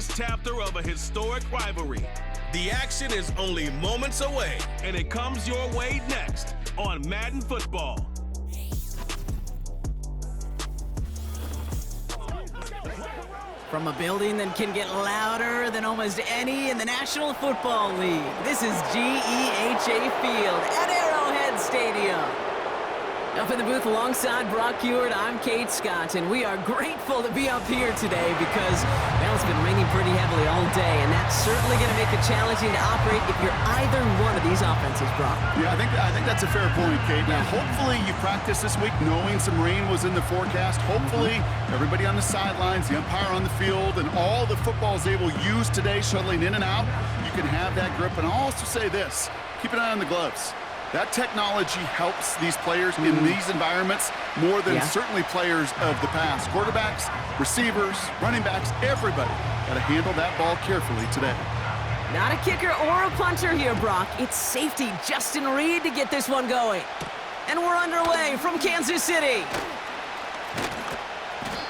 latest chapter of a historic rivalry. The action is only moments away, and it comes your way next on Madden Football. From a building that can get louder than almost any in the National Football League, this is GEHA Field at Arrowhead Stadium. Up in the booth alongside Brock Huard, I'm Kate Scott, and we are grateful to be up here today because, well, it's been raining pretty heavily all day, and that's certainly going to make it challenging to operate if you're either one of these offenses, Brock. Yeah, I think that's a fair point, Kate. Now, hopefully you practiced this week knowing some rain was in the forecast. Hopefully everybody on the sidelines, the umpire on the field, and all the football is able to use today, shuttling in and out. You can have that grip. And I'll also say this, keep an eye on the gloves. That technology helps these players in these environments more than certainly players of the past. Quarterbacks, receivers, running backs, everybody got to handle that ball carefully today. Not a kicker or a punter here, Brock. It's safety Justin Reed to get this one going. And we're underway from Kansas City.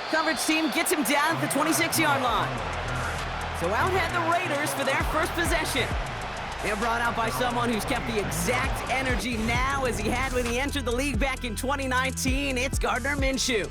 Coverage team gets him down at the 26-yard line. So out head the Raiders for their first possession. They're brought out by someone who's kept the exact energy now as he had when he entered the league back in 2019. It's Gardner Minshew.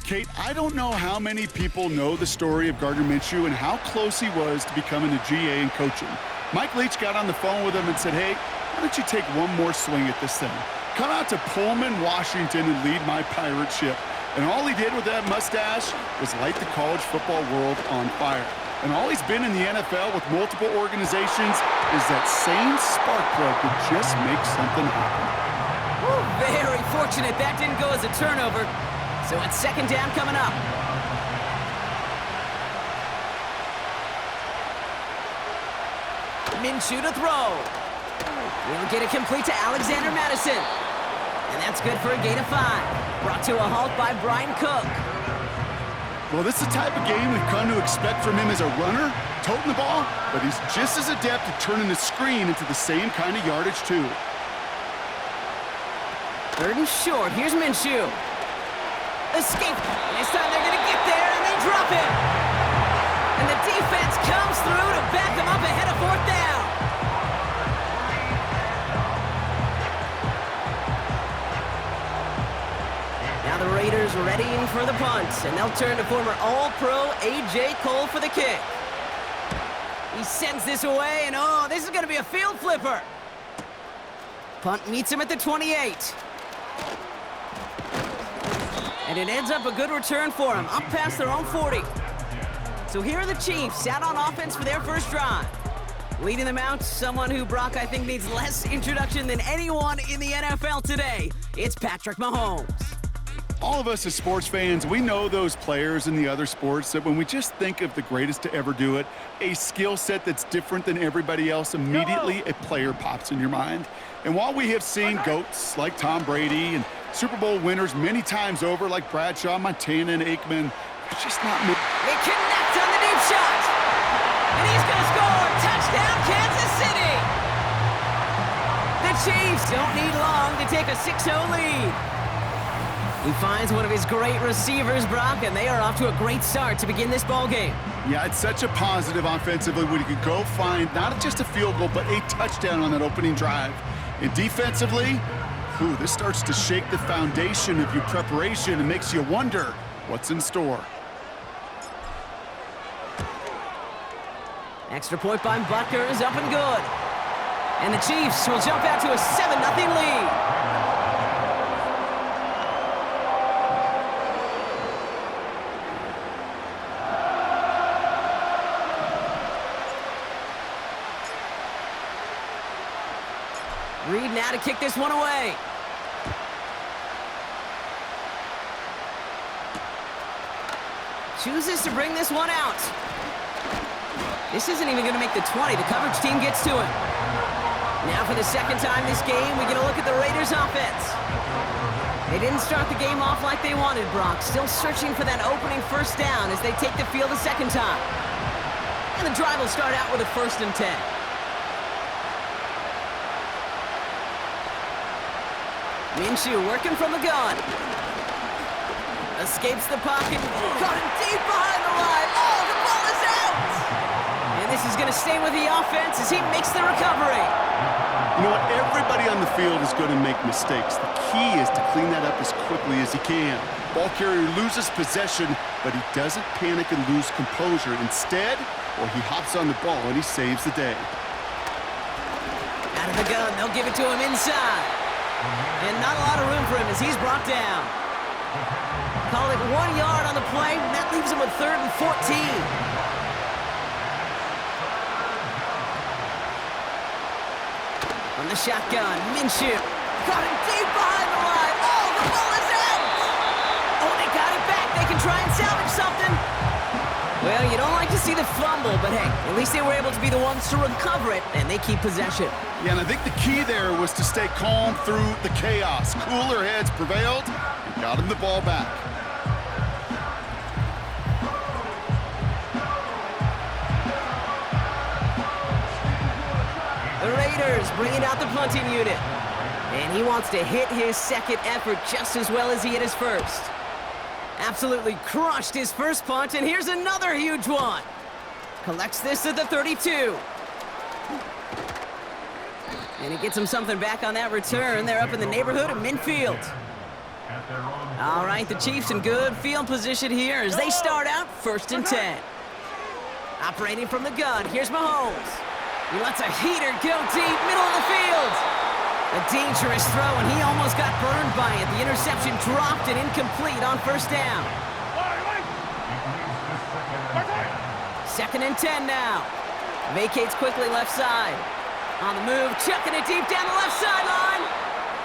Kate, I don't know how many people know the story of Gardner Minshew and how close he was to becoming a GA and coaching. Mike Leach got on the phone with him and said, hey, why don't you take one more swing at this thing? Come out to Pullman, Washington, and lead my pirate ship. And all he did with that mustache was light the college football world on fire. And all he's been in the NFL with multiple organizations is that same spark plug that just makes something happen. Woo, very fortunate that didn't go as a turnover. So it's second down coming up. Minshew to throw. We'll get it complete to Alexander Madison. And that's good for a gain of 5. Brought to a halt by Brian Cook. Well, this is the type of game we've come to expect from him as a runner, toting the ball, but he's just as adept at turning the screen into the same kind of yardage, too. Third and short. Here's Minshew. Escape. This time they're going to get there, and they drop it. And the defense comes through to back them up ahead of fourth down. Now the Raiders readying for the punt, and they'll turn to former All-Pro A.J. Cole for the kick. He sends this away, and oh, this is going to be a field flipper. Punt meets him at the 28. And it ends up a good return for him, up past their own 40. So here are the Chiefs out on offense for their first drive. Leading them out, someone who, Brock, I think needs less introduction than anyone in the NFL today. It's Patrick Mahomes. All of us as sports fans, we know those players in the other sports that when we just think of the greatest to ever do it, a skill set that's different than everybody else, immediately a player pops in your mind. And while we have seen GOATs like Tom Brady and Super Bowl winners many times over like Bradshaw, Montana, and Aikman, it's just not... They connect on the deep shot. And he's going to score. Touchdown, Kansas City. The Chiefs don't need long to take a 6-0 lead. He finds one of his great receivers, Brock, and they are off to a great start to begin this ball game. Yeah, it's such a positive offensively when you could go find not just a field goal, but a touchdown on that opening drive. And defensively, this starts to shake the foundation of your preparation and makes you wonder what's in store. Extra point by Butker is up and good. And the Chiefs will jump out to a 7-0 lead. Reed now to kick this one away. Chooses to bring this one out. This isn't even going to make the 20. The coverage team gets to him. Now for the second time this game, we get a look at the Raiders offense. They didn't start the game off like they wanted, Brock. Still searching for that opening first down as they take the field a second time. And the drive will start out with a 1st and 10. Minshew working from the gun. Escapes the pocket. Caught him deep behind the line. Oh, the ball is out! going to stay with the offense as he makes the recovery. You know what? Everybody on the field is going to make mistakes. The key is to clean that up as quickly as he can. Ball carrier loses possession, but he doesn't panic and lose composure. Instead, he hops on the ball and he saves the day. Out of the gun, they'll give it to him inside. And not a lot of room for him as he's brought down. Call it 1 yard on the play. That leaves him with 3rd and 14. From the shotgun, Minshew. Got it deep behind the line. Oh, the ball is out! Oh, they got it back. They can try and salvage something. Well, you don't like to see the fumble, but hey, at least they were able to be the ones to recover it, and they keep possession. Yeah, and I think the key there was to stay calm through the chaos. Cooler heads prevailed and got him the ball back. The Raiders bringing out the punting unit. And he wants to hit his second effort just as well as he hit his first. Absolutely crushed his first punt, and here's another huge one. Collects this at the 32. And he gets him something back on that return. They're up in the neighborhood of midfield. All right, the Chiefs in good field position here as they start out 1st and 10. Operating from the gun, here's Mahomes. He lets a heater go deep, middle of the field. A dangerous throw, and he almost got burned by it. The interception dropped and incomplete on 1st down. 2nd and 10 now. Vacates quickly left side. On the move, chucking it deep down the left sideline.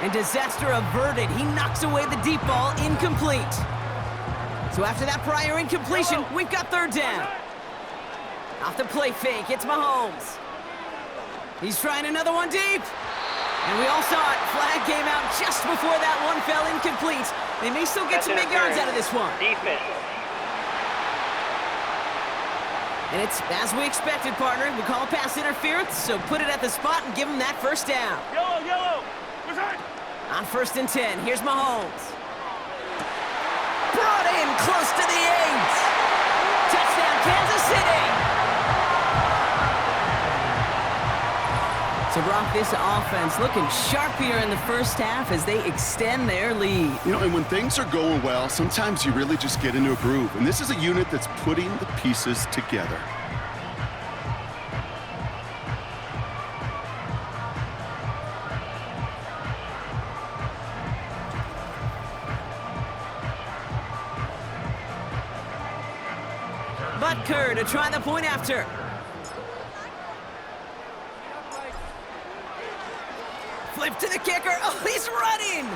And disaster averted. He knocks away the deep ball, incomplete. So after that prior incompletion, we've got 3rd down. Off the play fake, it's Mahomes. He's trying another one deep. And we all saw it. Flag came out just before that one fell incomplete. They may still get some big yards out of this one. Defense. And it's as we expected, partner. We call pass interference, so put it at the spot and give him that 1st down. Yellow. On 1st and 10, here's Mahomes. Brought in close to the 8. Touchdown, Kansas City. So, Brock, this offense looking sharpier in the first half as they extend their lead. You know, and when things are going well, sometimes you really just get into a groove. And this is a unit that's putting the pieces together. Butker to try the point after. Flip to the kicker. Oh, he's running!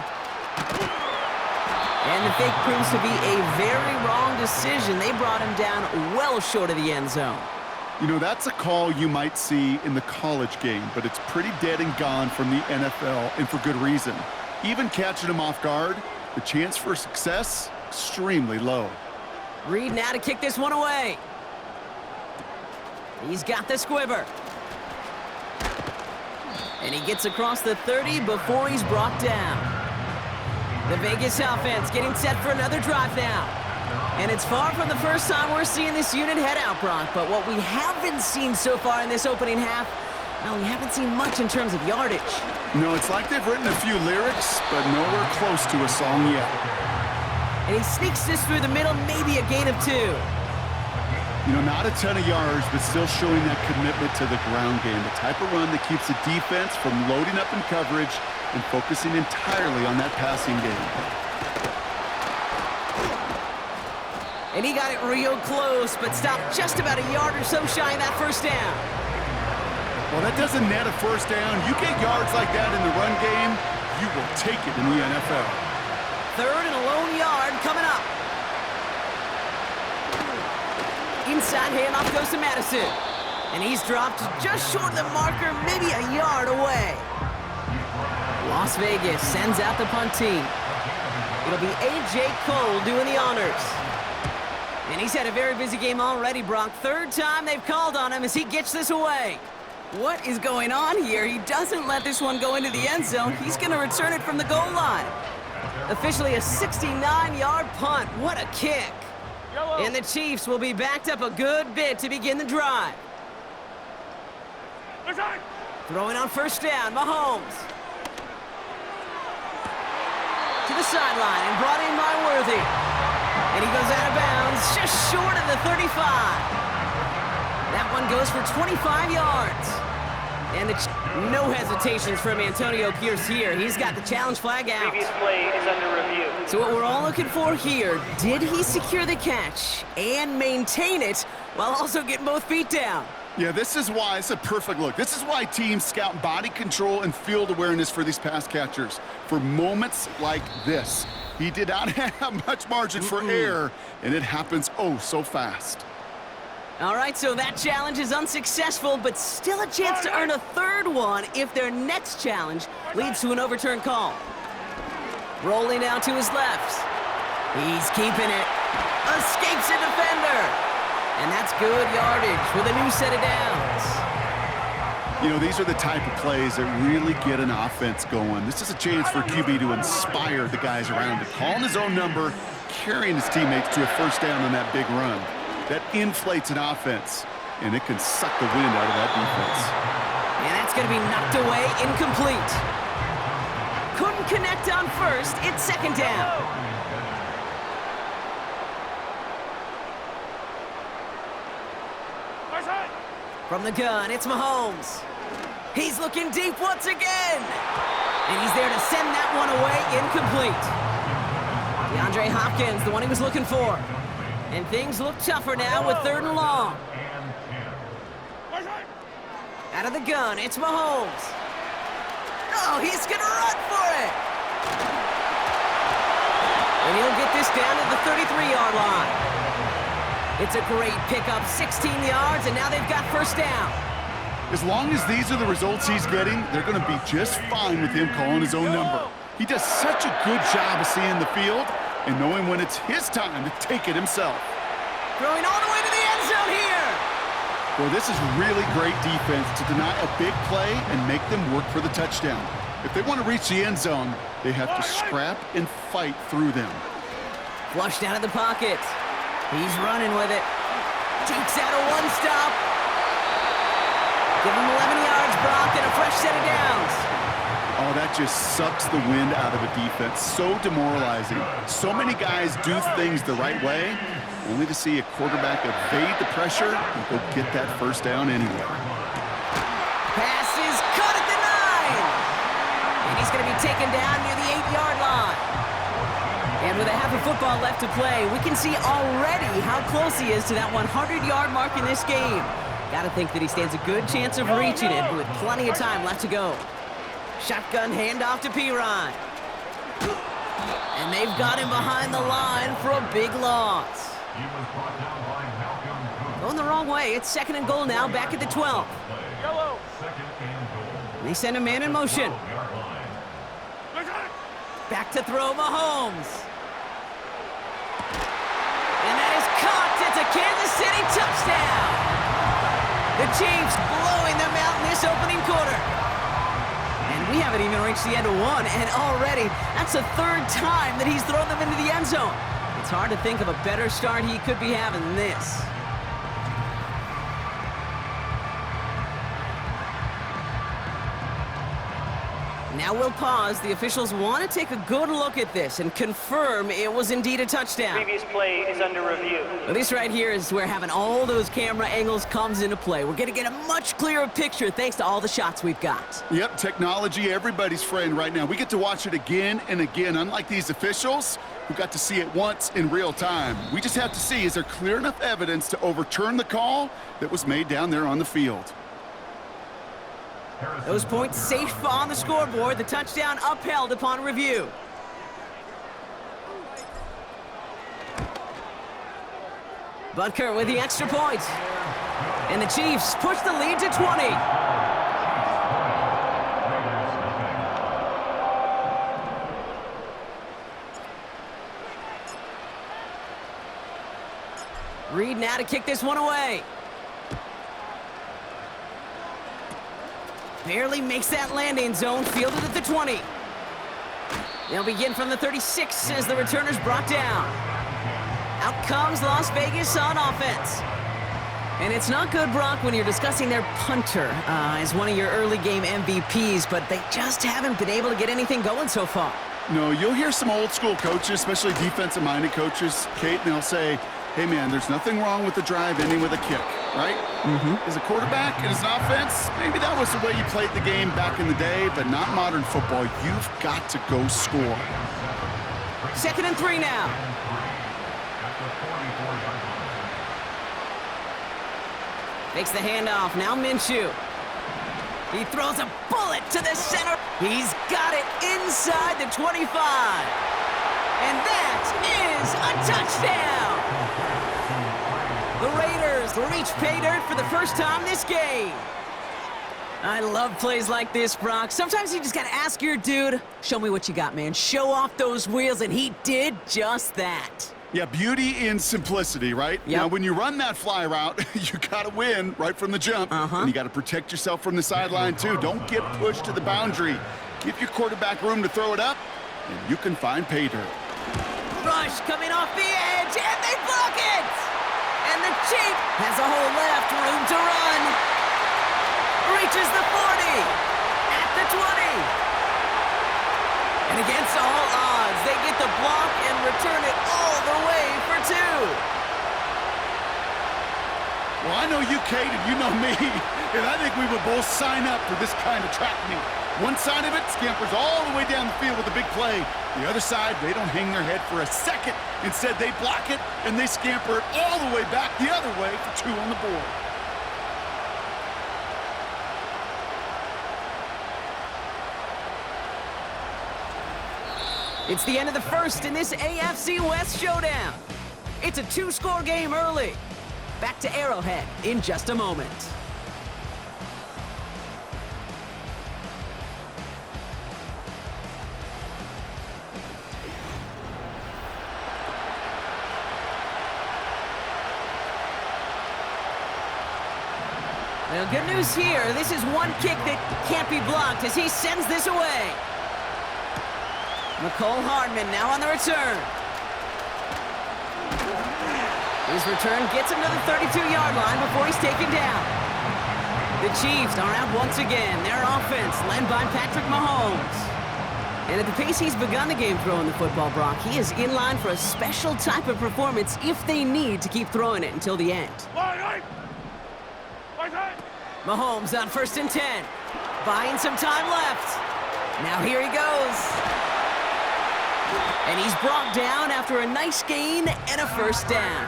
And the fake proves to be a very wrong decision. They brought him down well short of the end zone. You know, that's a call you might see in the college game, but it's pretty dead and gone from the NFL, and for good reason. Even catching him off guard, the chance for success, extremely low. Reed now to kick this one away. He's got the squibber. And he gets across the 30 before he's brought down. The Vegas offense getting set for another drive now. And it's far from the first time we're seeing this unit head out, Brock. But what we haven't seen so far in this opening half, well, we haven't seen much in terms of yardage. No, it's like they've written a few lyrics, but nowhere close to a song yet. And he sneaks this through the middle, maybe a gain of 2. You know, not a ton of yards, but still showing that commitment to the ground game. The type of run that keeps the defense from loading up in coverage and focusing entirely on that passing game. And he got it real close, but stopped just about a yard or so shy of that 1st down. Well, that doesn't net a 1st down. You get yards like that in the run game, you will take it in the NFL. 3rd and a lone yard coming up. Inside handoff goes to Madison. And he's dropped just short of the marker, maybe a yard away. Las Vegas sends out the punt team. It'll be A.J. Cole doing the honors. And he's had a very busy game already, Brock. 3rd time they've called on him as he gets this away. What is going on here? He doesn't let this one go into the end zone. He's going to return it from the goal line. Officially a 69-yard punt. What a kick. And the Chiefs will be backed up a good bit to begin the drive. Throwing on first down, Mahomes. To the sideline and brought in by Worthy. And he goes out of bounds, just short of the 35. That one goes for 25 yards. And no hesitations from Antonio Pierce here. He's got the challenge flag out. Previous play is under review. So what we're all looking for here, did he secure the catch and maintain it while also getting both feet down? Yeah, this is why it's a perfect look. This is why teams scout body control and field awareness for these pass catchers. For moments like this, he did not have much margin for error, and it happens oh so fast. All right, so that challenge is unsuccessful, but still a chance to earn a third one if their next challenge leads to an overturned call. Rolling out to his left. He's keeping it. Escapes a defender. And that's good yardage with a new set of downs. You know, these are the type of plays that really get an offense going. This is a chance for QB to inspire the guys around him. Calling his own number, carrying his teammates to a first down on that big run. That inflates an offense, and it can suck the wind out of that defense. And that's going to be knocked away, incomplete. Couldn't connect on first, it's second down. From the gun, it's Mahomes. He's looking deep once again. And he's there to send that one away, incomplete. DeAndre Hopkins, the one he was looking for. And things look tougher now with 3rd and long. Out of the gun, it's Mahomes. Oh, he's going to run for it. And he'll get this down to the 33-yard line. It's a great pickup, 16 yards, and now they've got first down. As long as these are the results he's getting, they're going to be just fine with him calling his own number. He does such a good job of seeing the field and knowing when it's his time to take it himself. Throwing all the way to the end zone here. Well, this is really great defense to deny a big play and make them work for the touchdown. If they want to reach the end zone, they have to scrap and fight through them. Flushed out of the pocket. He's running with it. Takes out a one-stop. Give him 11 yards, Brock, and a fresh set of downs. Oh, that just sucks the wind out of a defense. So demoralizing. So many guys do things the right way, only to see a quarterback evade the pressure and go get that first down anyway. Pass is cut at the 9. And he's going to be taken down near the 8-yard line. And with a half of football left to play, we can see already how close he is to that 100-yard mark in this game. Got to think that he stands a good chance of reaching it with plenty of time left to go. Shotgun handoff to Perine. And they've got him behind the line for a big loss. Going the wrong way. It's 2nd and goal now, back at the 12. They send a man in motion. Back to throw, Mahomes. And that is caught. It's a Kansas City touchdown. The Chiefs blowing them out in this opening quarter. And we haven't even reached the end of one, and already that's the 3rd time that he's thrown them into the end zone. It's hard to think of a better start he could be having than this. Now we'll pause. The officials want to take a good look at this and confirm it was indeed a touchdown. Previous play is under review. Well, this right here is where having all those camera angles comes into play. We're going to get a much clearer picture thanks to all the shots we've got. Yep, technology, everybody's friend right now. We get to watch it again and again, unlike these officials who got to see it once in real time. We just have to see, is there clear enough evidence to overturn the call that was made down there on the field? Those points safe on the scoreboard. The touchdown upheld upon review. Butker with the extra point. And the Chiefs push the lead to 20. Reed now to kick this one away. Barely makes that landing zone, fielded at the 20. They'll begin from the 36 as the returner's brought down. Out comes Las Vegas on offense. And it's not good, Brock, when you're discussing their punter as one of your early game MVPs, but they just haven't been able to get anything going so far. No, you'll hear some old school coaches, especially defensive-minded coaches, Kate, and they'll say, hey, man, there's nothing wrong with the drive ending with a kick, right? As a quarterback and as an offense, maybe that was the way you played the game back in the day, but not modern football. You've got to go score. 2nd and 3 now. Makes the handoff. Now Minshew. He throws a bullet to the center. He's got it inside the 25. And that is a touchdown. The Raiders reach pay dirt for the first time this game. I love plays like this, Brock. Sometimes you just got to ask your dude, show me what you got, man. Show off those wheels, and he did just that. Yeah, beauty in simplicity, right? Yep. Now, when you run that fly route, you got to win right from the jump. And you got to protect yourself from the sideline, too. Don't get pushed to the boundary. Give your quarterback room to throw it up, and you can find pay dirt. Rush coming off the edge, and they block it! And the Chief has a hole left, room to run. Reaches the 40, at the 20. And against all odds, they get the block and return it all the way for 2. Well, I know you, Kate, and you know me, and I think we would both sign up for this kind of track meet. One side of it scampers all the way down the field with a big play. The other side, they don't hang their head for a second. Instead, they block it, and they scamper it all the way back the other way for 2 on the board. It's the end of the first in this AFC West showdown. It's a 2-score game early. Back to Arrowhead in just a moment. Well, good news here. This is one kick that can't be blocked as he sends this away. Mecole Hardman now on the return. His return gets him to the 32-yard line before he's taken down. The Chiefs are out once again. Their offense led by Patrick Mahomes. And at the pace he's begun the game throwing the football, Brock, he is in line for a special type of performance if they need to keep throwing it until the end. Mahomes on 1st and 10. Buying some time left. Now here he goes. And he's brought down after a nice gain and a first down.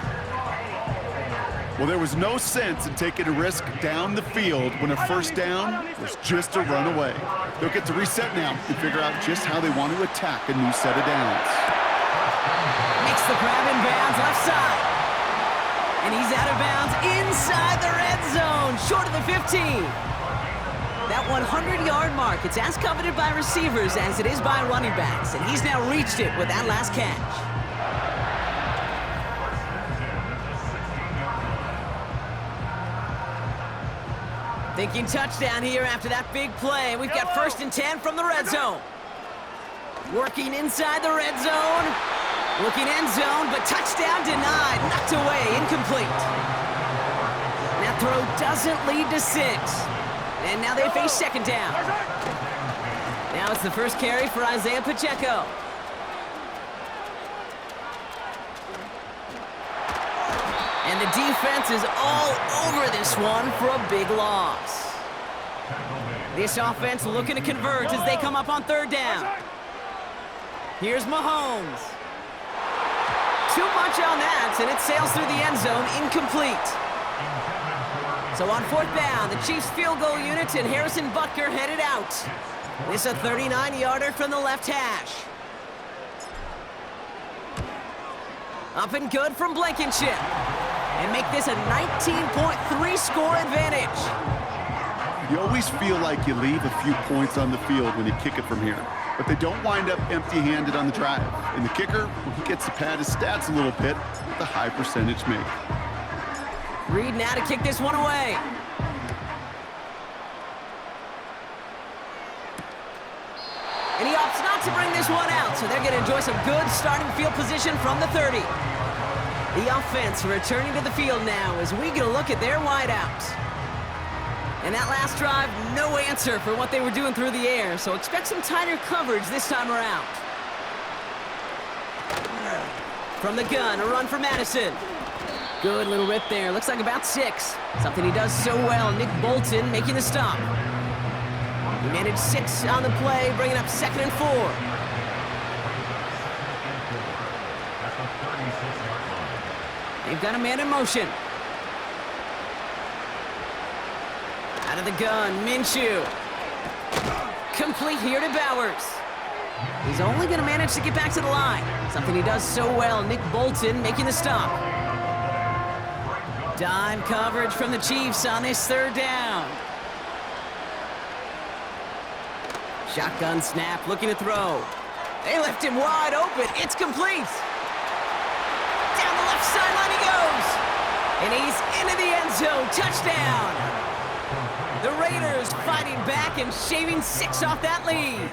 Well, there was no sense in taking a risk down the field when a first down was just a run away. They'll get to reset now and figure out just how they want to attack a new set of downs. Makes the grab in bounds left side. And he's out of bounds inside the red zone, short of the 15. That 100-yard mark, it's as coveted by receivers as it is by running backs, and he's now reached it with that last catch. Thinking touchdown here after that big play. We've got 1st and 10 from the red zone. Working inside the red zone. Looking end zone, but touchdown denied. Knocked away, incomplete. That throw doesn't lead to 6. And now they face 2nd down. Now it's the first carry for Isaiah Pacheco. And the defense is all over this one for a big loss. This offense looking to convert as they come up on 3rd down. Here's Mahomes. Too much on that, and it sails through the end zone, incomplete. So on 4th down, the Chiefs field goal unit and Harrison Butker headed out. This a 39-yarder from the left hash. Up and good from Blankenship. And make this a 19.3 score advantage. You always feel like you leave a few points on the field when you kick it from here, but they don't wind up empty-handed on the drive. And the kicker, well, he gets to pad his stats a little bit with a high percentage make. Reed now to kick this one away. And he opts not to bring this one out, so they're going to enjoy some good starting field position from the 30. The offense returning to the field now as we get a look at their wideouts. And that last drive, no answer for what they were doing through the air, so expect some tighter coverage this time around. From the gun, a run for Madison. Good little rip there. Looks like about 6. Something he does so well. Nick Bolton making the stop. He managed 6 on the play, bringing up 2nd and 4. They've got a man in motion. Out of the gun, Minshew. Complete here to Bowers. He's only going to manage to get back to the line. Something he does so well. Nick Bolton making the stop. Dime coverage from the Chiefs on this 3rd down. Shotgun snap, looking to throw. They left him wide open. It's complete. Down the left sideline he goes. And he's into the end zone. Touchdown. The Raiders fighting back and shaving 6 off that lead.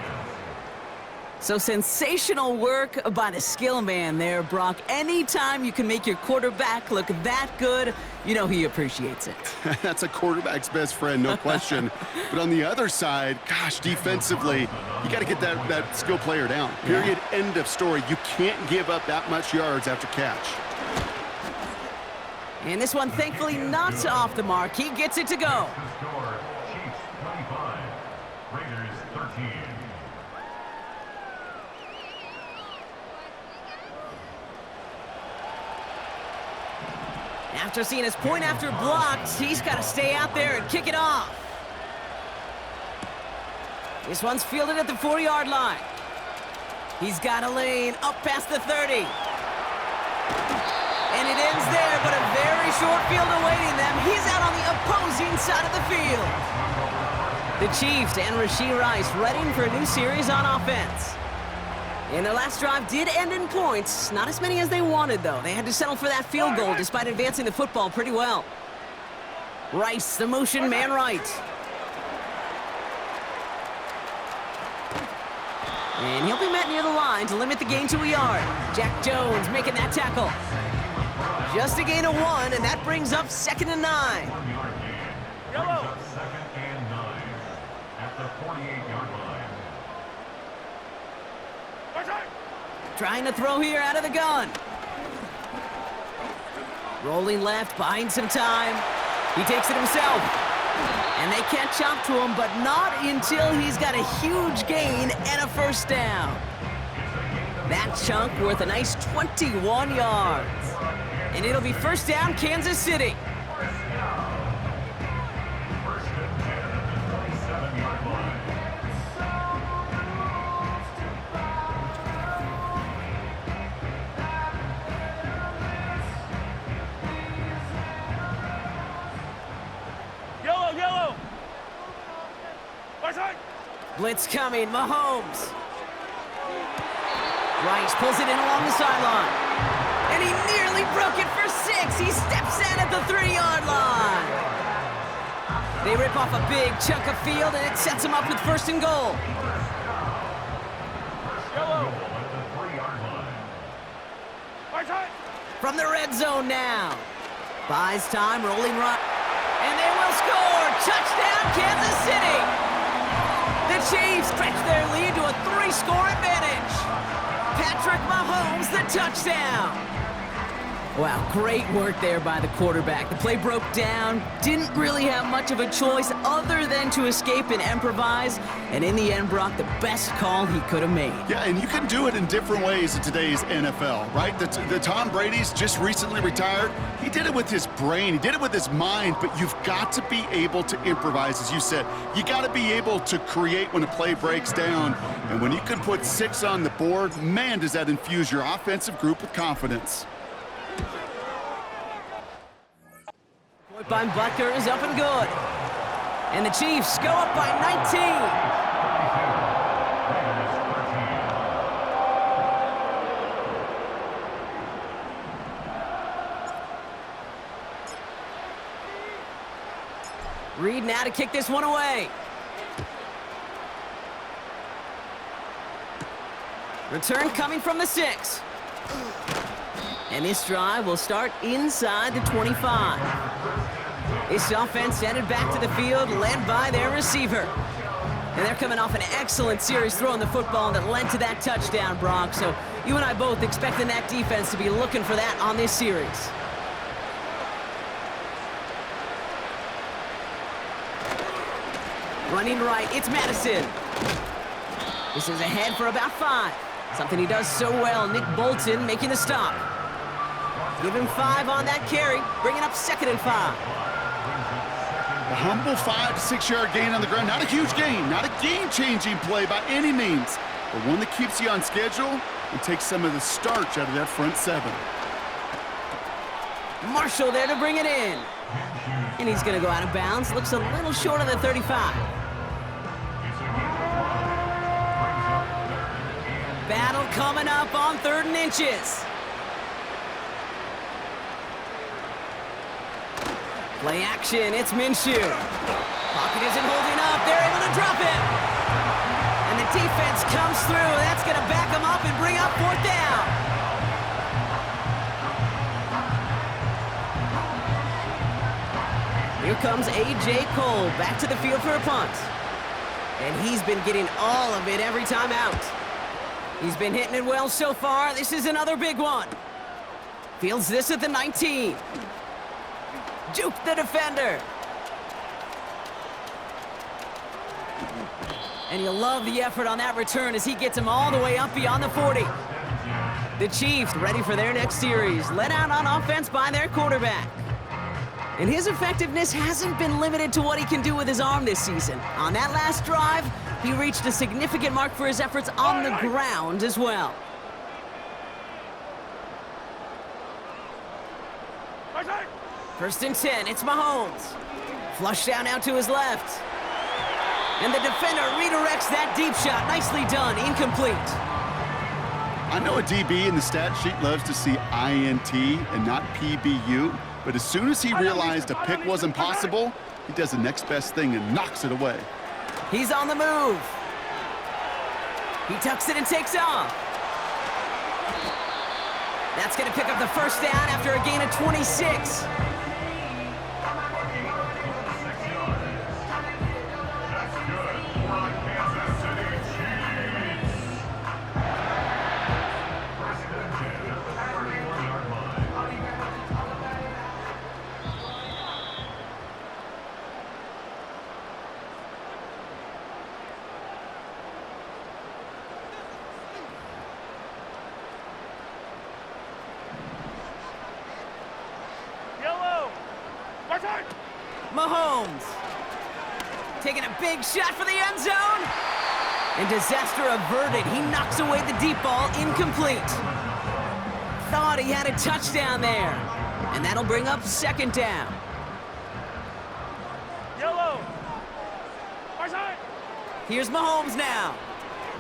So sensational work by the skill man there, Brock. Anytime you can make your quarterback look that good, you know he appreciates it. That's a quarterback's best friend, no question. But on the other side, gosh, defensively, you got to get that skill player down. Period, end of story. You can't give up that much yards after catch. And this one, thankfully, not off the mark. He gets it to go. Chiefs 25, Raiders 13. After seeing his point after blocked, he's got to stay out there and kick it off. This one's fielded at the 4-yard line. He's got a lane up past the 30. And it ends there, but a very short field awaiting them. He's out on the opposing side of the field. The Chiefs and Rashee Rice readying for a new series on offense. And their last drive did end in points. Not as many as they wanted, though. They had to settle for that field goal despite advancing the football pretty well. Rice, the motion man right. And he'll be met near the line to limit the gain to a yard. Jack Jones making that tackle. Just a gain of 1, and that brings up 2nd and 9. Yellow. 2nd and 9 at the 48-yard line. Trying to throw here out of the gun. Rolling left, buying some time. He takes it himself. And they catch up to him, but not until he's got a huge gain and a 1st down. That chunk worth a nice 21 yards. And it'll be 1st down, Kansas City. Yellow. Blitz coming, Mahomes. Rice pulls it in along the sideline. And he nearly broke it for 6. He steps in at the 3-yard line. They rip off a big chunk of field, and it sets him up with 1st and goal. From the red zone now. Buys time, rolling right. And they will score! Touchdown, Kansas City! The Chiefs stretch their lead to a 3-score advantage. Patrick Mahomes, the touchdown. Wow, great work there by the quarterback. The play broke down, didn't really have much of a choice other than to escape and improvise, and in the end, Brock, the best call he could have made. Yeah, and you can do it in different ways in today's NFL, right? The Tom Brady's just recently retired. He did it with his brain. He did it with his mind, but you've got to be able to improvise, as you said. You got to be able to create when a play breaks down, and when you can put 6 on the board, man, does that infuse your offensive group with confidence. Point by Butker is up and good. And the Chiefs go up by 19. Reed now to kick this one away. Return coming from the 6. And this drive will start inside the 25. This offense headed back to the field, led by their receiver. And they're coming off an excellent series throwing the football that led to that touchdown, Brock. So you and I both expecting that defense to be looking for that on this series. Running right, it's Madison. This is ahead for about 5. Something he does so well, Nick Bolton making the stop. Give him 5 on that carry, bringing up 2nd and 5. A humble 5 to 6 yard gain on the ground. Not a huge gain, not a game-changing play by any means, but one that keeps you on schedule and takes some of the starch out of that front 7. Marshall there to bring it in. And he's going to go out of bounds. Looks a little short of the 35. Battle coming up on 3rd and inches. Play action, it's Minshew. Pocket isn't holding up, they're able to drop it. And the defense comes through, that's gonna back them up and bring up 4th down. Here comes A.J. Cole, back to the field for a punt. And he's been getting all of it every time out. He's been hitting it well so far, this is another big one. Fields this at the 19. Juke the defender. And you'll love the effort on that return as he gets him all the way up beyond the 40. The Chiefs ready for their next series, led out on offense by their quarterback. And his effectiveness hasn't been limited to what he can do with his arm this season. On that last drive, he reached a significant mark for his efforts on the ground as well. First and 10, it's Mahomes. Flush down out to his left. And the defender redirects that deep shot. Nicely done, incomplete. I know a DB in the stat sheet loves to see INT and not PBU, but as soon as he realized a pick wasn't possible, he does the next best thing and knocks it away. He's on the move. He tucks it and takes off. That's going to pick up the first down after a gain of 26. Mahomes taking a big shot for the end zone. And disaster averted. He knocks away the deep ball, incomplete. Thought he had a touchdown there. And that'll bring up 2nd down. Yellow. Here's Mahomes now.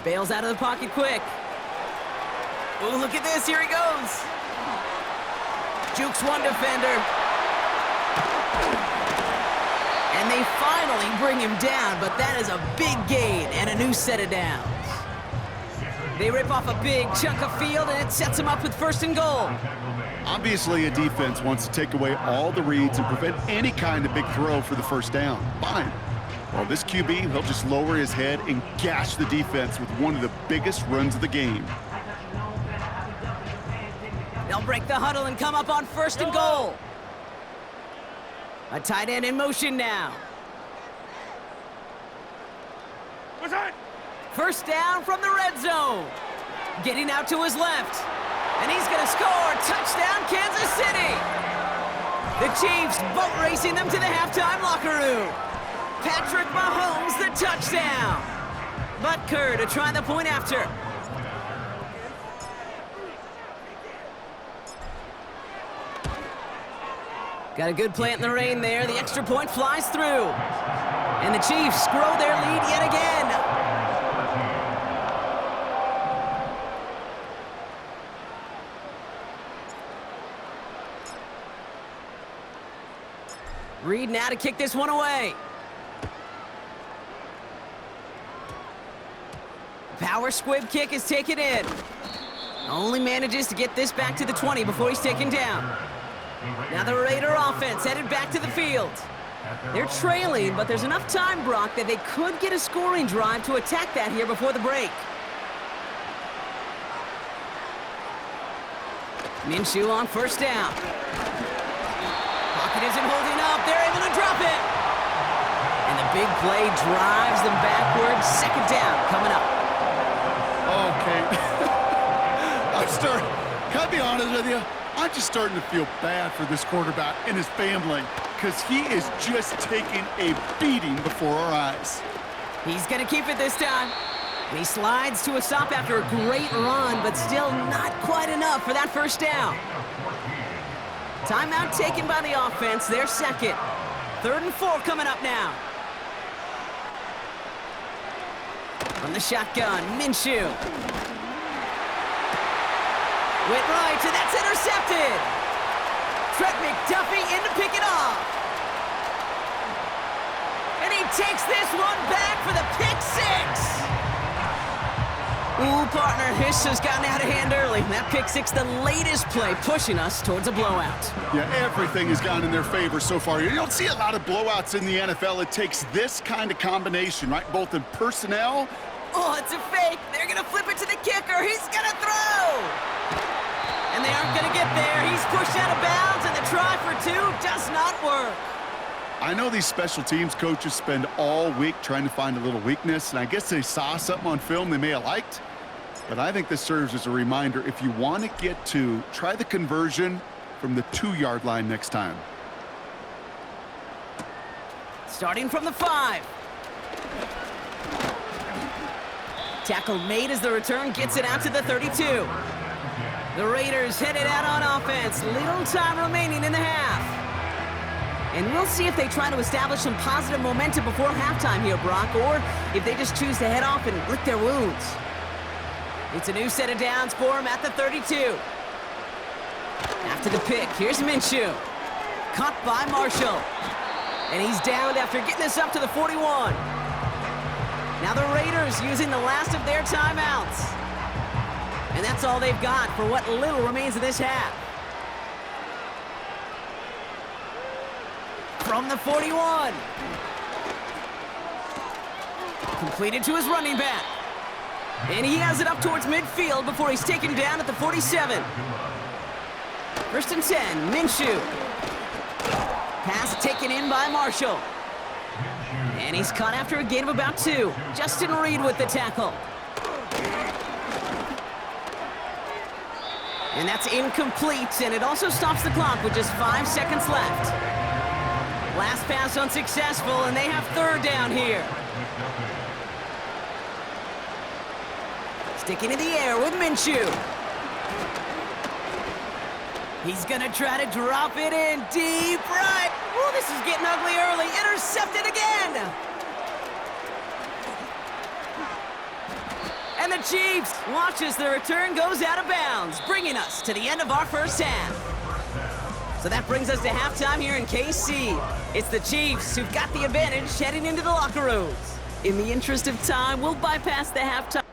Bails out of the pocket quick. Oh, look at this. Here he goes. Jukes one defender. And they finally bring him down, but that is a big gain and a new set of downs. They rip off a big chunk of field, and it sets him up with 1st and goal. Obviously, a defense wants to take away all the reads and prevent any kind of big throw for the 1st down. Fine. Well, this QB, he'll just lower his head and gash the defense with one of the biggest runs of the game. They'll break the huddle and come up on 1st and goal. A tight end in motion now. First down from the red zone. Getting out to his left. And he's going to score. Touchdown, Kansas City. The Chiefs boat racing them to the halftime locker room. Patrick Mahomes, the touchdown. Butker to try the point after. Got a good plant in the rain there. The extra point flies through. And the Chiefs grow their lead yet again. Reed now to kick this one away. Power squib kick is taken in. Only manages to get this back to the 20 before he's taken down. Now the Raider offense headed back to the field. They're trailing, but there's enough time, Brock, that they could get a scoring drive to attack that here before the break. Minshew on first down. Pocket isn't holding up. They're able to drop it. And the big play drives them backwards. Second down coming up. Okay. Can I be honest with you? I'm just starting to feel bad for this quarterback and his family because he is just taking a beating before our eyes. He's going to keep it this time. And he slides to a stop after a great run, but still not quite enough for that first down. Timeout taken by the offense, their second. 3rd and 4 coming up now. From the shotgun, Minshew. Went right, and that's intercepted. Trent McDuffie in to pick it off. And he takes this one back for the pick six. Ooh, partner, this has gotten out of hand early. That pick six, the latest play, pushing us towards a blowout. Yeah, everything has gone in their favor so far. You don't see a lot of blowouts in the NFL. It takes this kind of combination, right? Both in personnel. Oh, it's a fake. They're going to flip it to the kicker. He's going to throw. And they aren't going to get there. He's pushed out of bounds, and the try for two does not work. I know these special teams coaches spend all week trying to find a little weakness, and I guess they saw something on film they may have liked. But I think this serves as a reminder, if you want to get two, try the conversion from the 2-yard line next time. Starting from the 5. Tackle made as the return gets it out to the 32. The Raiders headed out on offense. Little time remaining in the half. And we'll see if they try to establish some positive momentum before halftime here, Brock, or if they just choose to head off and lick their wounds. It's a new set of downs for him at the 32. After the pick, here's Minshew. Caught by Marshall. And he's downed after getting this up to the 41. Now the Raiders using the last of their timeouts. And that's all they've got for what little remains of this half. From the 41. Completed to his running back. And he has it up towards midfield before he's taken down at the 47. 1st and 10, Minshew. Pass taken in by Marshall. And he's caught after a gain of about 2. Justin Reed with the tackle. And that's incomplete, and it also stops the clock with just 5 seconds left. Last pass unsuccessful, and they have 3rd down here. Sticking in the air with Minshew. He's gonna try to drop it in deep right. Oh, this is getting ugly early. Intercepted again. And the Chiefs watch as the return goes out of bounds, bringing us to the end of our first half. So that brings us to halftime here in KC. It's the Chiefs who've got the advantage heading into the locker rooms. In the interest of time, we'll bypass the halftime.